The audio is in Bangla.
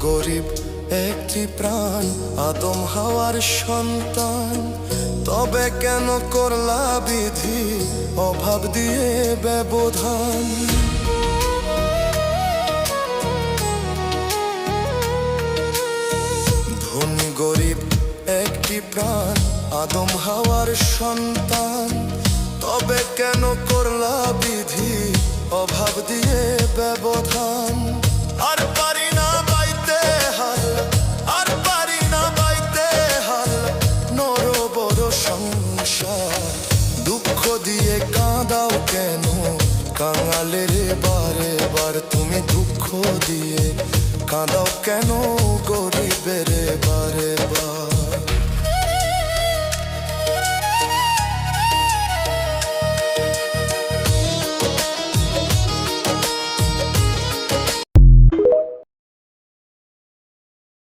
গরিব একটি প্রাণ, আদম হাওয়ার সন্তান, তবে কেন করলা বিধি অভাব দিয়ে ব্যবধান। ধনী গরিব একটি প্রাণ, আদম হাওয়ার সন্তান, তবে কেন করলা বিধি অভাব দিয়ে ব্যবধান। আর পারি না বাইতে হাল, আর পারি না বাইতে হাল, নর বড় সংসার, দুঃখ দিয়ে কাঁদাও কেন কাঙালের বারে বার। তুমি দুঃখ দিয়ে কাঁদাও কেন গরিবের বারে বার।